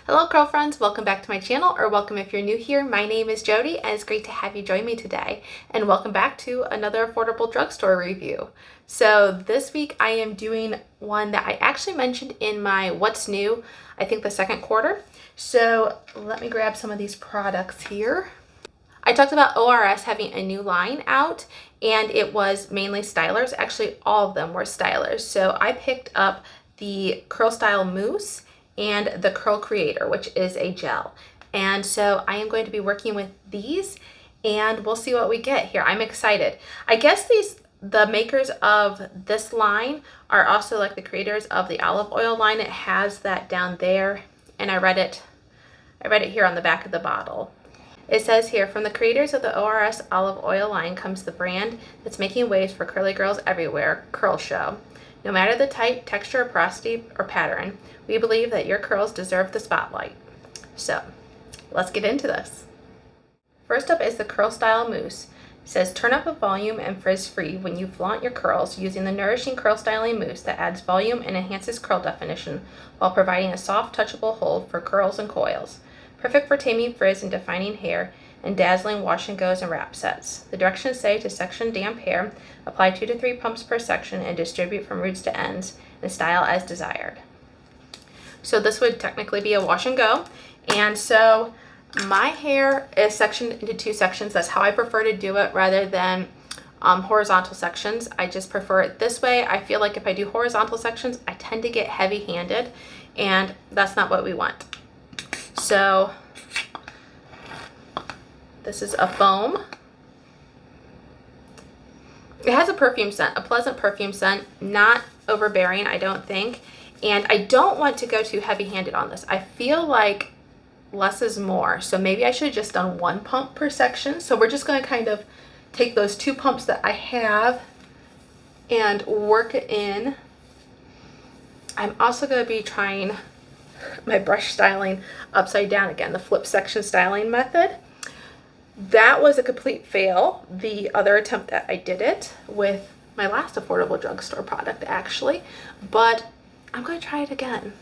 Hello curl friends, welcome back to my channel, or welcome if you're new here. My name is Jody and it's great to have you join me today. And welcome back to another affordable drugstore review. So this week I am doing one that I actually mentioned in my what's new, I think the second quarter. So let me grab some of these products here. I talked about ORS having a new line out and it was mainly stylers. Actually, all of them were stylers. So I picked up the Curl Style Mousse and the Curl Creator, which is a gel. And so I am going to be working with these and we'll see what we get here. I'm excited. I guess the makers of this line are also like the creators of the olive oil line. It has that down there and I read it here on the back of the bottle. It says here, from the creators of the ORS olive oil line comes the brand that's making waves for curly girls everywhere, Curl Show. No matter the type, texture, porosity, or pattern, we believe that your curls deserve the spotlight. So, let's get into this. First up is the Curl Style Mousse. It says, turn up the volume and frizz-free when you flaunt your curls using the nourishing curl styling mousse that adds volume and enhances curl definition while providing a soft, touchable hold for curls and coils. Perfect for taming frizz and defining hair and dazzling wash and goes and wrap sets. The directions say to section damp hair, apply 2 to 3 pumps per section and distribute from roots to ends and style as desired. So this would technically be a wash and go. And so my hair is sectioned into 2 sections. That's how I prefer to do it rather than horizontal sections. I just prefer it this way. I feel like if I do horizontal sections, I tend to get heavy-handed and that's not what we want. So this is a foam. It has a perfume scent, a pleasant perfume scent, not overbearing, I don't think. And I don't want to go too heavy-handed on this. I feel like less is more. So maybe I should have just done 1 pump per section. So we're just going to kind of take those 2 pumps that I have and work it in. I'm also going to be trying my brush styling upside down again, the flip section styling method. That was a complete fail. The other attempt that I did it with my last affordable drugstore product actually, but I'm going to try it again.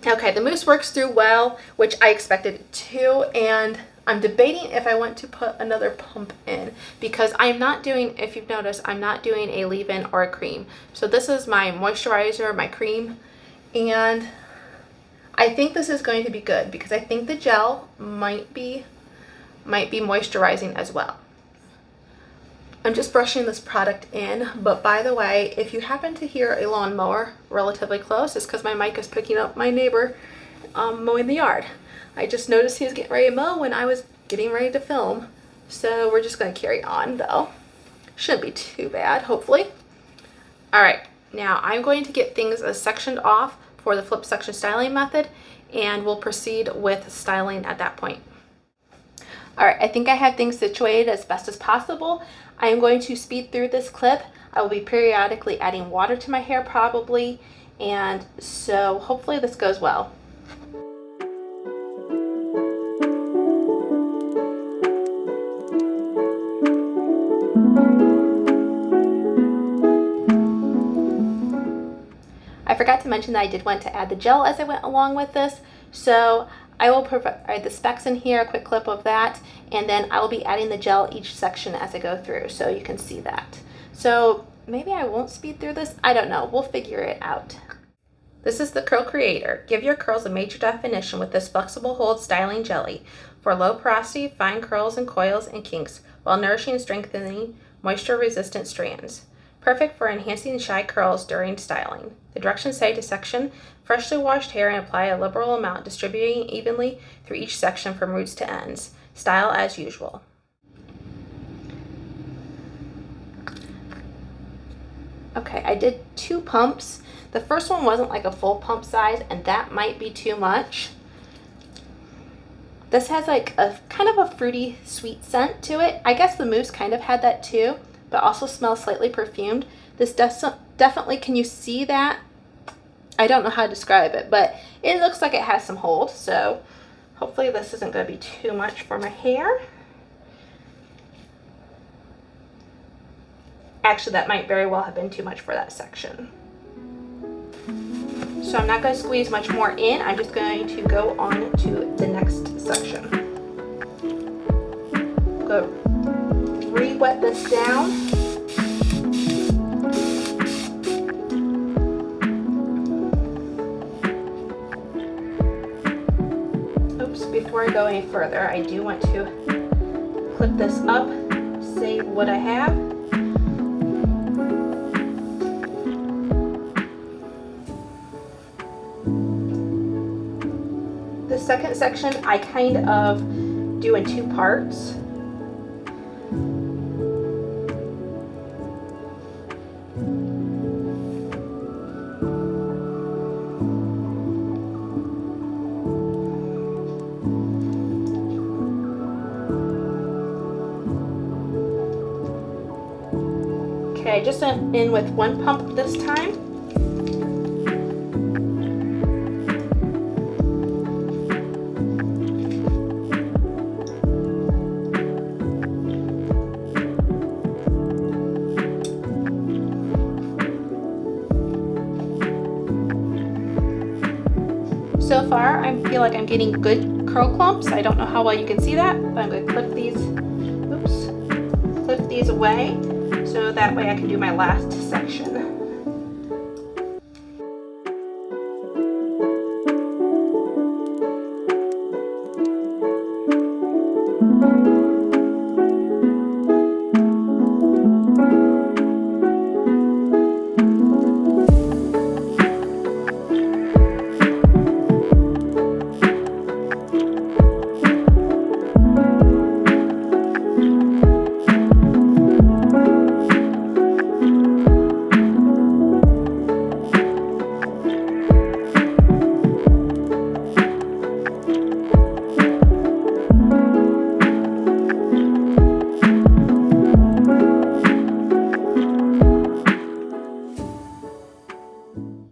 Okay, the mousse works through well, which I expected it to, and I'm debating if I want to put another pump in because I'm not doing, if you've noticed, I'm not doing a leave-in or a cream. So this is my moisturizer, my cream, and I think this is going to be good because I think the gel might be moisturizing as well. I'm just brushing this product in, but by the way, if you happen to hear a lawnmower relatively close, it's because my mic is picking up my neighbor mowing the yard. I just noticed he was getting ready to mow when I was getting ready to film. So we're just going to carry on though. Shouldn't be too bad, hopefully. All right, now I'm going to get things sectioned off for the flip section styling method and we'll proceed with styling at that point. All right, I think I have things situated as best as possible. I am going to speed through this clip. I will be periodically adding water to my hair probably, and so hopefully this goes well. I forgot to mention that I did want to add the gel as I went along with this, so I will provide the specs in here, a quick clip of that, and then I will be adding the gel each section as I go through so you can see that. So maybe I won't speed through this, I don't know, we'll figure it out. This is the Curl Creator. Give your curls a major definition with this flexible hold styling jelly for low porosity, fine curls and coils and kinks while nourishing and strengthening moisture resistant strands. Perfect for enhancing shy curls during styling. The directions say to section freshly washed hair and apply a liberal amount, distributing evenly through each section from roots to ends. Style as usual. Okay, I did 2 pumps. The first one wasn't like a full pump size, and that might be too much. This has like a kind of a fruity sweet scent to it. I guess the mousse kind of had that too, but also smells slightly perfumed. This definitely, can you see that? I don't know how to describe it, but it looks like it has some hold, so hopefully this isn't going to be too much for my hair. Actually, that might very well have been too much for that section. So I'm not going to squeeze much more in. I'm just going to go on to the next section. Go re-wet this down. Oops, before I go any further, I do want to clip this up, save what I have. The second section I kind of do in two parts. Okay, I just went in with one pump this time. So far, I feel like I'm getting good curl clumps. I don't know how well you can see that, but I'm going to clip these away so that way I can do my last section.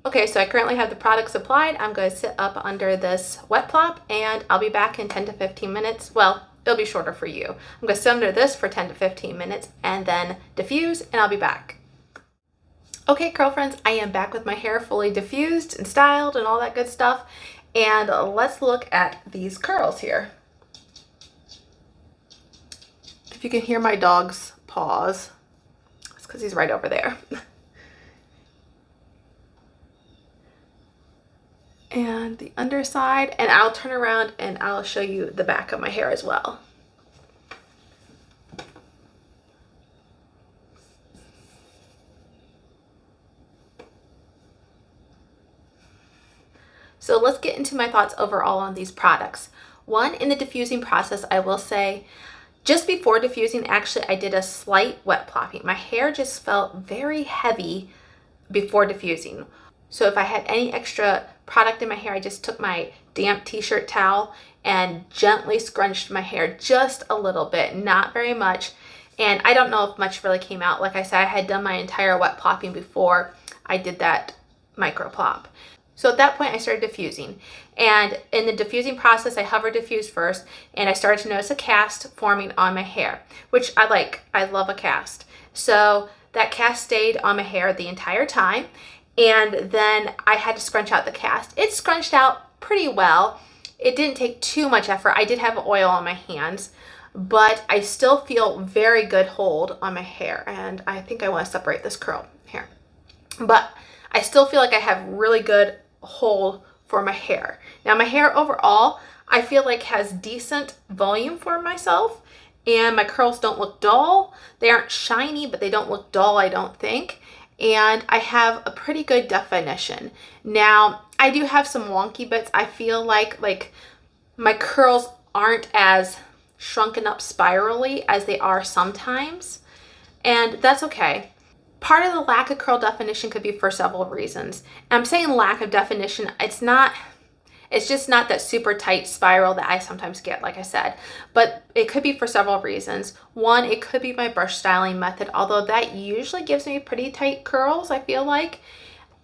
Okay, so I currently have the products applied. I'm going to sit up under this wet plop and I'll be back in 10 to 15 minutes. Well, it'll be shorter for you. I'm going to sit under this for 10 to 15 minutes and then diffuse and I'll be back. Okay, curl friends, I am back with my hair fully diffused and styled and all that good stuff. And let's look at these curls here. If you can hear my dog's paws, it's because he's right over there. And the underside, and I'll turn around and I'll show you the back of my hair as well. So let's get into my thoughts overall on these products. One, in the diffusing process, I will say, just before diffusing, actually, I did a slight wet plopping. My hair just felt very heavy before diffusing. So if I had any extra product in my hair, I just took my damp t-shirt towel and gently scrunched my hair just a little bit, not very much. And I don't know if much really came out. Like I said, I had done my entire wet plopping before I did that micro plop. So at that point I started diffusing. And in the diffusing process, I hover diffuse first and I started to notice a cast forming on my hair, which I like. I love a cast. So that cast stayed on my hair the entire time. And then I had to scrunch out the cast. It scrunched out pretty well. It didn't take too much effort. I did have oil on my hands, but I still feel very good hold on my hair. And I think I want to separate this curl here. But I still feel like I have really good hold for my hair. Now my hair overall, I feel like has decent volume for myself. And my curls don't look dull. They aren't shiny, but they don't look dull, I don't think. And I have a pretty good definition. Now, I do have some wonky bits. I feel like my curls aren't as shrunken up spirally as they are sometimes, and that's okay. Part of the lack of curl definition could be for several reasons. And I'm saying lack of definition, it's just not that super tight spiral that I sometimes get, like I said, but it could be for several reasons. One, it could be my brush styling method, although that usually gives me pretty tight curls, I feel like.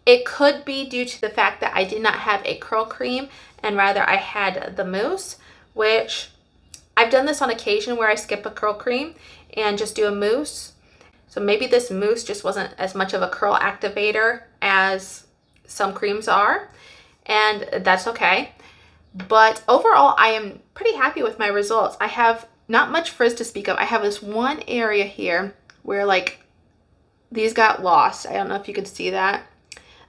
It could be due to the fact that I did not have a curl cream and rather I had the mousse, which I've done this on occasion where I skip a curl cream and just do a mousse. So maybe this mousse just wasn't as much of a curl activator as some creams are. and that's okay. But overall, I am pretty happy with my results. I have not much frizz to speak of. I have this one area here where like these got lost. I don't know if you could see that.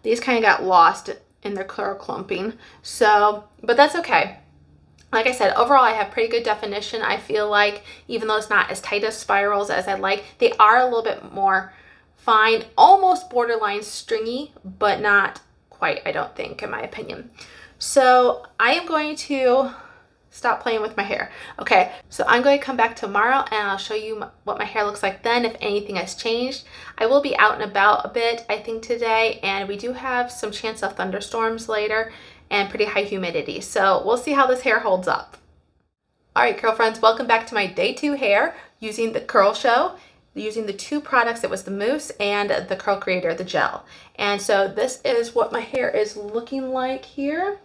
These kind of got lost in their curl clumping. So, but that's okay. Like I said, overall, I have pretty good definition. I feel like even though it's not as tight as spirals as I like, they are a little bit more fine, almost borderline stringy, but not quite, I don't think, in my opinion. So I am going to stop playing with my hair. Okay, so I'm going to come back tomorrow and I'll show you what my hair looks like then, if anything has changed. I will be out and about a bit, I think, today, and we do have some chance of thunderstorms later and pretty high humidity. So we'll see how this hair holds up. All right, curl friends, welcome back to my day 2 hair using the Curl Show, using the 2 products. It was the Mousse and the Curl Creator, the gel. And so this is what my hair is looking like here.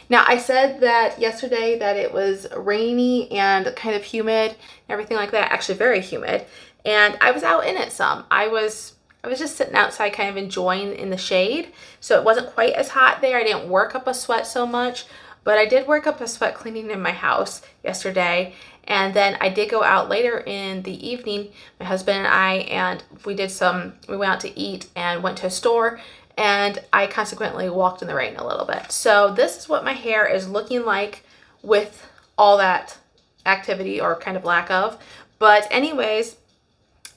Now, I said that yesterday that it was rainy and kind of humid and everything like that, actually very humid, and I was out in it some. I was just sitting outside kind of enjoying in the shade, so it wasn't quite as hot there. I didn't work up a sweat so much, but I did work up a sweat cleaning in my house yesterday, and then I did go out later in the evening, my husband and I, and we went out to eat and went to a store, and I consequently walked in the rain a little bit. So this is what my hair is looking like with all that activity, or kind of lack of. But anyways,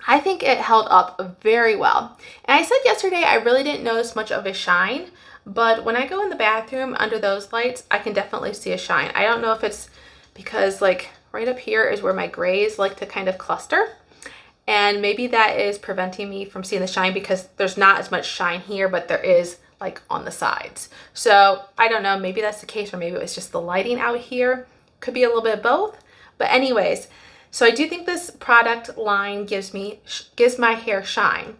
I think it held up very well. And I said yesterday I really didn't notice much of a shine, but when I go in the bathroom under those lights, I can definitely see a shine. I don't know if it's because like right up here is where my grays like to kind of cluster. And maybe that is preventing me from seeing the shine because there's not as much shine here, but there is like on the sides. So I don't know, maybe that's the case, or maybe it was just the lighting out here. Could be a little bit of both. But anyways, so I do think this product line gives my hair shine.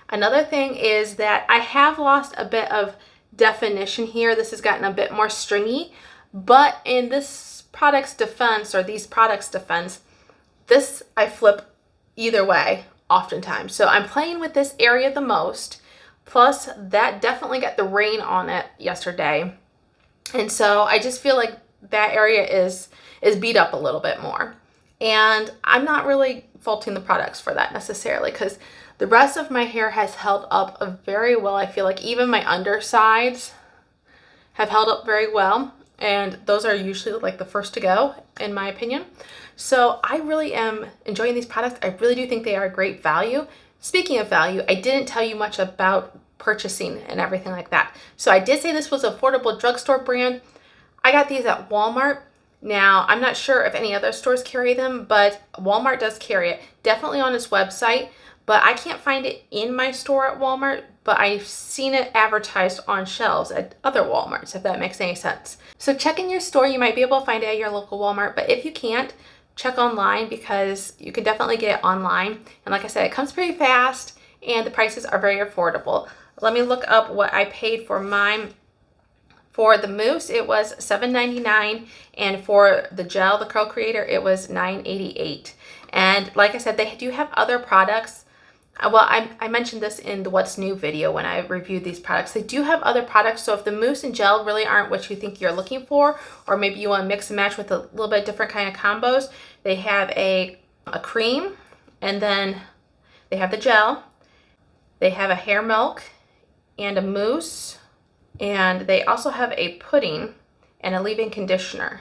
Another thing is that I have lost a bit of definition here. This has gotten a bit more stringy, but in this product's defense, or these products' defense, this I flip either way oftentimes. So I'm playing with this area the most, plus that definitely got the rain on it yesterday, and so I just feel like that area is beat up a little bit more. And I'm not really faulting the products for that necessarily, because the rest of my hair has held up very well. I feel like even my undersides have held up very well, and those are usually like the first to go, in my opinion. So I really am enjoying these products. I really do think they are a great value. Speaking of value, I didn't tell you much about purchasing and everything like that. So I did say this was an affordable drugstore brand. I got these at Walmart. Now, I'm not sure if any other stores carry them, but Walmart does carry it. Definitely on its website, but I can't find it in my store at Walmart, but I've seen it advertised on shelves at other Walmarts, if that makes any sense. So check in your store. You might be able to find it at your local Walmart, but if you can't, check online, because you can definitely get it online. And like I said, it comes pretty fast and the prices are very affordable. Let me look up what I paid for mine. For the Mousse, it was $7.99, and for the gel, the Curl Creator, it was $9.88. And like I said, they do have other products. Well, I mentioned this in the What's New video when I reviewed these products. They do have other products, so if the Mousse and gel really aren't what you think you're looking for, or maybe you want to mix and match with a little bit different kind of combos, they have a cream, and then they have the gel, they have a hair milk and a mousse, and they also have a pudding and a leave-in conditioner.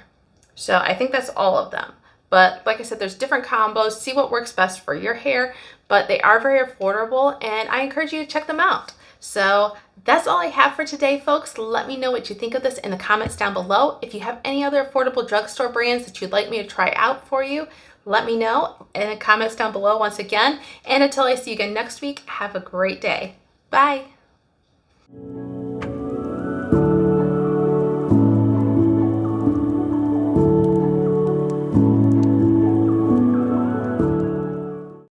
So I think that's all of them. But like I said, there's different combos. See what works best for your hair, but they are very affordable, and I encourage you to check them out. So that's all I have for today, folks. Let me know what you think of this in the comments down below. If you have any other affordable drugstore brands that you'd like me to try out for you, let me know in the comments down below once again. And until I see you again next week, have a great day. Bye.